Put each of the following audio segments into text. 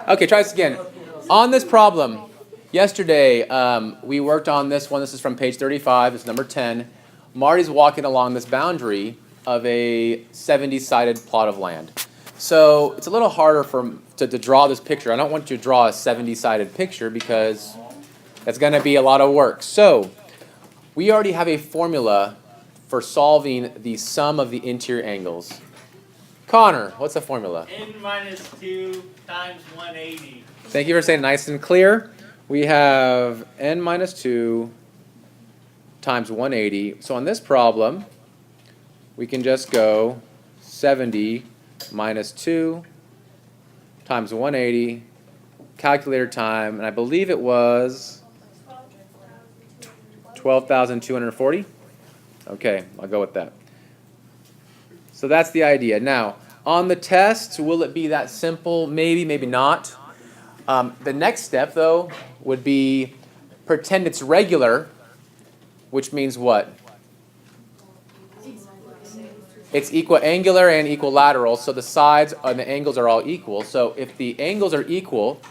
Okay, try this again. On this problem, yesterday we worked on this one. This is from page 35. It's number 10. Marty's walking along this boundary of a 70-sided plot of land. So it's a little harder to draw this picture. I don't want you to draw a 70-sided picture because that's going to be a lot of work. So we already have a formula for solving the sum of the interior angles. Connor, what's the formula? N minus 2 times 180. Thank you for saying it nice and clear. We have n minus 2 times 180. So on this problem, we can just go 70 minus 2 times 180, calculator time, and I believe it was 12,240. Okay, I'll go with that. So that's the idea. Now, on the test, will it be that simple? Maybe, maybe not. The next step, though, would be pretend it's regular, which means what? It's equiangular and equilateral, so the sides and the angles are all equal. So if the angles are equal,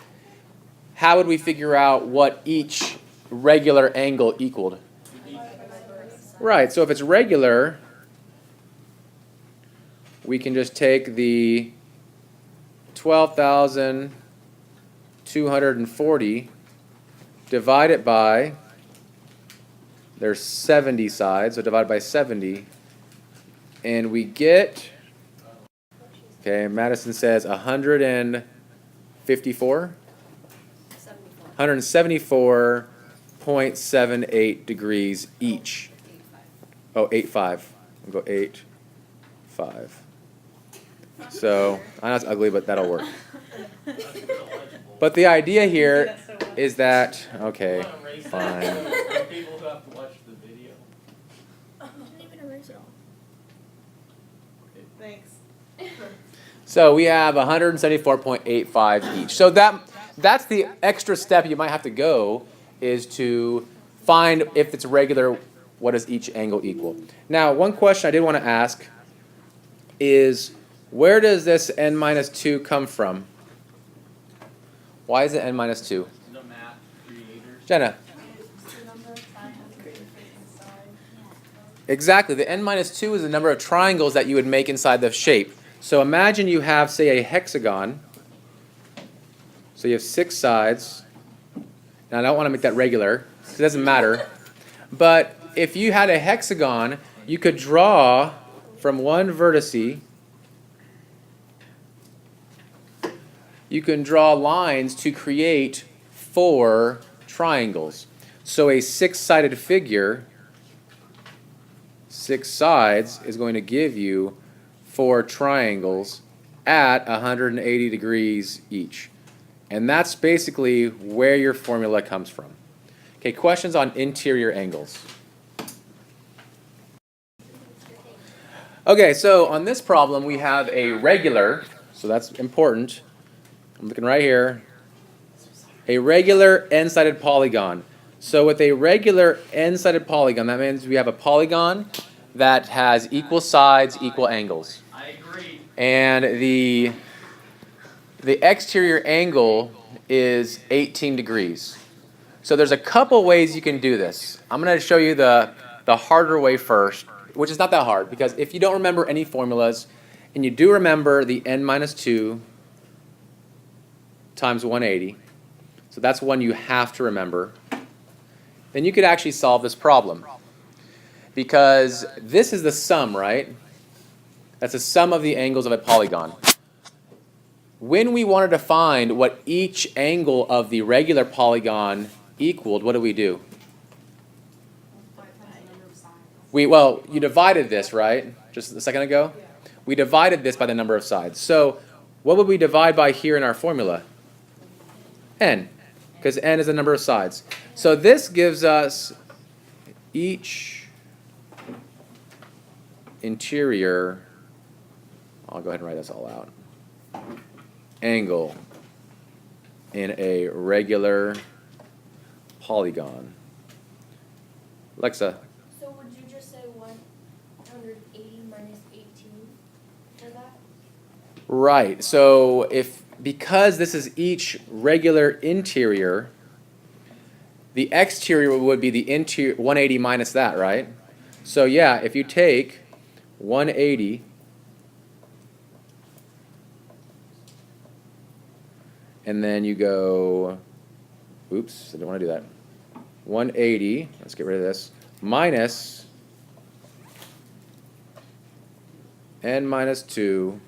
how would we figure out what each regular angle equaled? Right, so if it's regular, we can just take the 12,240, divide it by, there's 70 sides, so divide by 70, and we get, okay, Madison says 154? 174.78 degrees each. Oh, 85. We'll go 8, 5. So, I know it's ugly, but that'll work. But the idea here is that, okay, fine. People who have to watch the video. Thanks. So we have 174.85 each. So that's the extra step you might have to go, is to find if it's regular, what does each angle equal. Now, one question I did want to ask is, where does this n minus 2 come from? Why is it n minus 2? The math creator. Jenna. Exactly. The n minus 2 is the number of triangles that you would make inside the shape. So imagine you have, say, a hexagon. So you have 6 sides. Now, I don't want to make that regular, because it doesn't matter. But if you had a hexagon, you could draw from one vertice, you can draw lines to create 4 triangles. So a 6-sided figure, 6 sides, is going to give you 4 triangles at 180 degrees each. And that's basically where your formula comes from. Okay, questions on interior angles. Okay, so on this problem we have a regular, so that's important. I'm looking right here. A regular n-sided polygon. So with a regular n-sided polygon, that means we have a polygon that has equal sides, equal angles. I agree. And the exterior angle is 18 degrees. So there's a couple ways you can do this. I'm going to show you the harder way first, which is not that hard, because if you don't remember any formulas, and you do remember the n minus 2 times 180, so that's one you have to remember, then you could actually solve this problem. Because this is the sum, right? That's the sum of the angles of a polygon. When we wanted to find what each angle of the regular polygon equaled, what do we do? Well, you divided this, right? Just a second ago? We divided this by the number of sides. So what would we divide by here in our formula? N, because n is the number of sides. So this gives us each interior, I'll go ahead and write this all out, angle in a regular polygon. Alexa. So would you just say 180 minus 18 for that? Right. So if because this is each regular interior, the exterior would be the interior 180 minus that, right? So yeah, if you take 180 and then you go, oops, I didn't want to do that. 180, let's get rid of this, minus n minus 2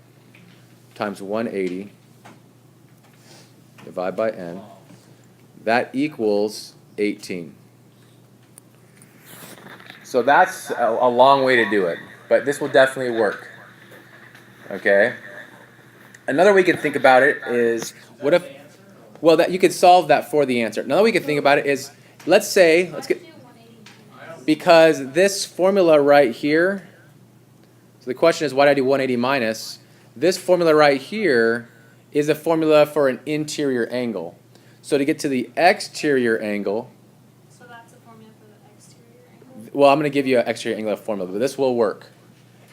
times 180, divide by n, that equals 18. So that's a long way to do it, but this will definitely work. Okay? Another way you can think about it is, what if, well, that you could solve that for the answer. Another way you can think about it is, let's get, because this formula right here, so the question is, why did I do 180 minus? This formula right here is a formula for an interior angle. So to get to the exterior angle, So that's a formula for the exterior angle? well, I'm going to give you an exterior angle formula, but this will work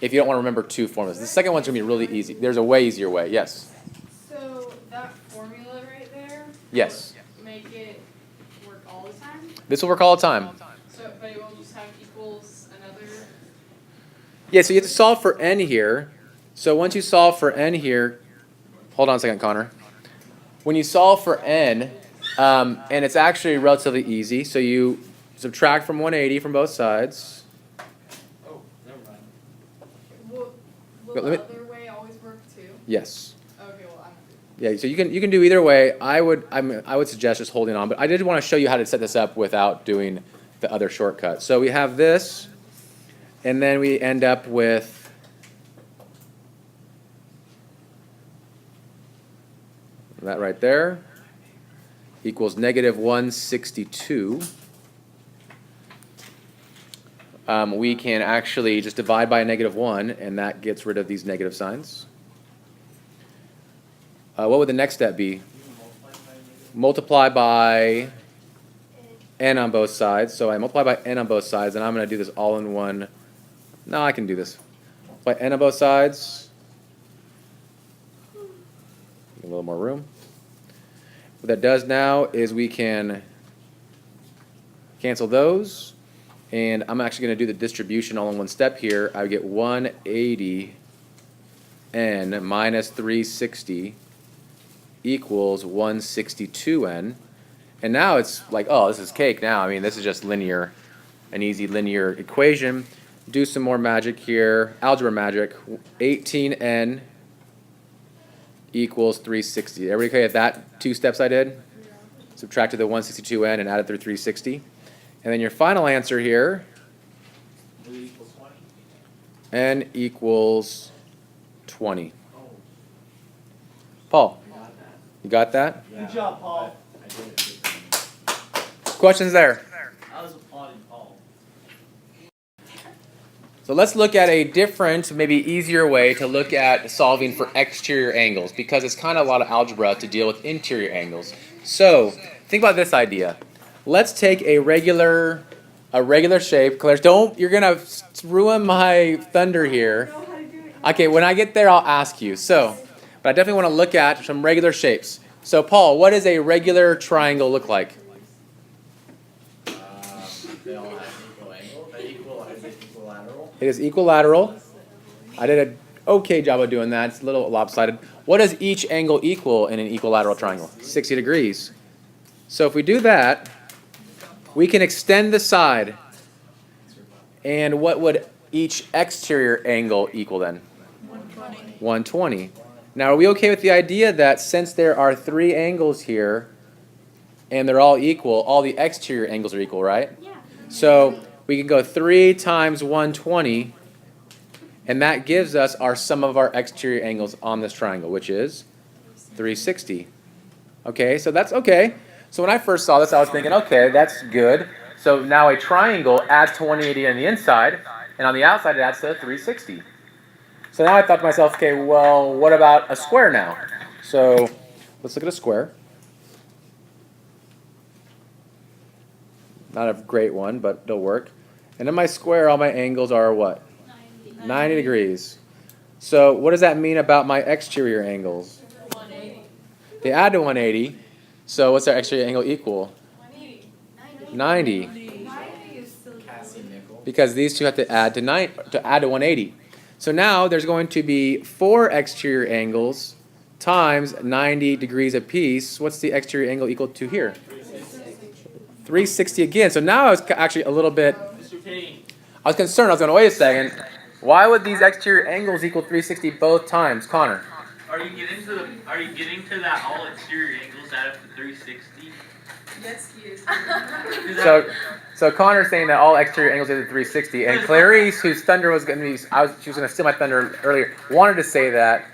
if you don't want to remember two formulas. The second one's going to be really easy. There's a way easier way. Yes? So that formula right there, Yes. make it work all the time? This will work all the time. So, but it will just have equals another, Yeah, so you have to solve for n here. So once you solve for n here, hold on a second, Connor. When you solve for n, and it's actually relatively easy, so you subtract from 180 from both sides. Oh, never mind. will But the let other way always work too? Yes. Okay, well, I'm. Yeah, so you can do either way. I would suggest just holding on, but I did want to show you how to set this up without doing the other shortcut. So we have this, and then we end up with that right there equals negative 162. We can actually just divide by a negative 1, and that gets rid of these negative signs. What would the next step be? You can multiply by negative. Multiply by n on both sides. So I multiply by n on both sides, and I'm going to do this all in one. No, I can do this. By n on both sides. A little more room. What that does now is we can cancel those. And I'm actually going to do the distribution all in one step here. I would get 180 n minus 360 equals 162n. And now it's like, oh, this is cake now. I mean, this is just linear, an easy linear equation. Do some more magic here, algebra magic. 18n equals 360. Everybody okay at that two steps I did? Subtracted the 162n and added the 360. And then your final answer here, Will equal 20? n equals 20. Oh, Paul, I got that. you got that? Good job, Paul. I did it. Questions there? I was applauding Paul. So let's look at a different, maybe easier way to look at solving for exterior angles, because it's kind of a lot of algebra to deal with interior angles. So think about this idea. Let's take a regular shape. Claire, you're gonna ruin my thunder here. Okay, when I get there, I'll ask you. So, but I definitely want to look at some regular shapes. So Paul, what does a regular triangle look like? They all have equal angle. Is it equilateral? It is equilateral. I did an okay job of doing that. It's a little lopsided. What does each angle equal in an equilateral triangle? 60 degrees. So if we do that, we can extend the side. And what would each exterior angle equal then? 120. 120. Now, are we okay with the idea that since there are three angles here, and they're all equal, all the exterior angles are equal, right? Yeah. So we can go 3 times 120, and that gives us our sum of our exterior angles on this triangle, which is 360. Okay, so that's okay. So when I first saw this, I was thinking, okay, that's good. So now a triangle adds to 180 on the inside, and on the outside it adds to 360. So now I thought to myself, okay, well, what about a square now? So let's look at a square. Not a great one, but it'll work. And in my square, all my angles are what? 90. 90 degrees. So what does that mean about my exterior angles? 180. They add to 180. So what's our exterior angle equal? 90. 90 is still. Cassie nickel. Because these two have to add to 180. So now there's going to be 4 exterior angles times 90 degrees apiece. What's the exterior angle equal to here? 360 again. So now I was actually a little bit, Mr. Tate. I was concerned. I was going, wait a second. Why would these exterior angles equal 360 both times? Connor? Are you getting to that all exterior angles add up to 360? Yes, he is. So Connor's saying that all exterior angles are 360, and Clarice, whose thunder was going to be, she was going to steal my thunder earlier, wanted to say that.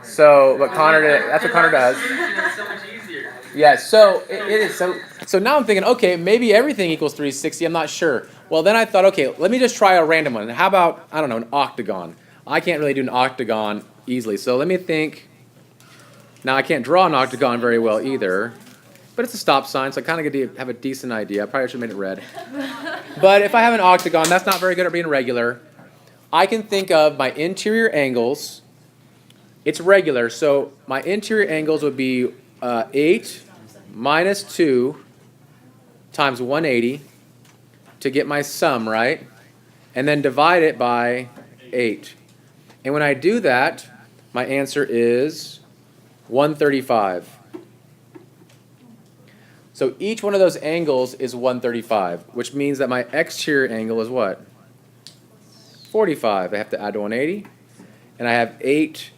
So, but Connor did. That's what Connor does. That's so much easier. Yeah. So it is. So now I'm thinking, okay, maybe everything equals 360. I'm not sure. Well, then I thought, okay, let me just try a random one. How about, I don't know, an octagon? I can't really do an octagon easily. So let me think. Now I can't draw an octagon very well either. But it's a stop sign, so I kind of have a decent idea. I probably should have made it red. But if I have an octagon, that's not very good at being regular. I can think of my interior angles. It's regular, so my interior angles would be 8 minus 2 times 180 to get my sum, right? And then divide it by 8. And when I do that, my answer is 135. So each one of those angles is 135, which means that my exterior angle is what? 45. I have to add to 180. And I have 8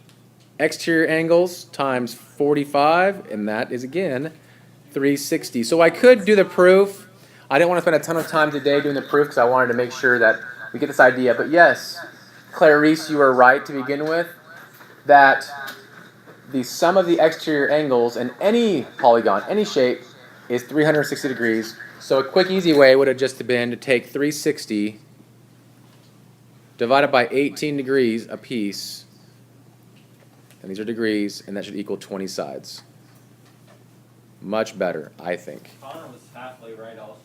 exterior angles times 45, and that is, again, 360. So I could do the proof. I didn't want to spend a ton of time today doing the proof because I wanted to make sure that we get this idea. But yes, Clarice, you were right to begin with, that the sum of the exterior angles in any polygon, any shape, is 360 degrees. So a quick, easy way would have just been to take 360 divided by 18 degrees apiece, and these are degrees, and that should equal 20 sides. Much better, I think. Connor was halfway right also.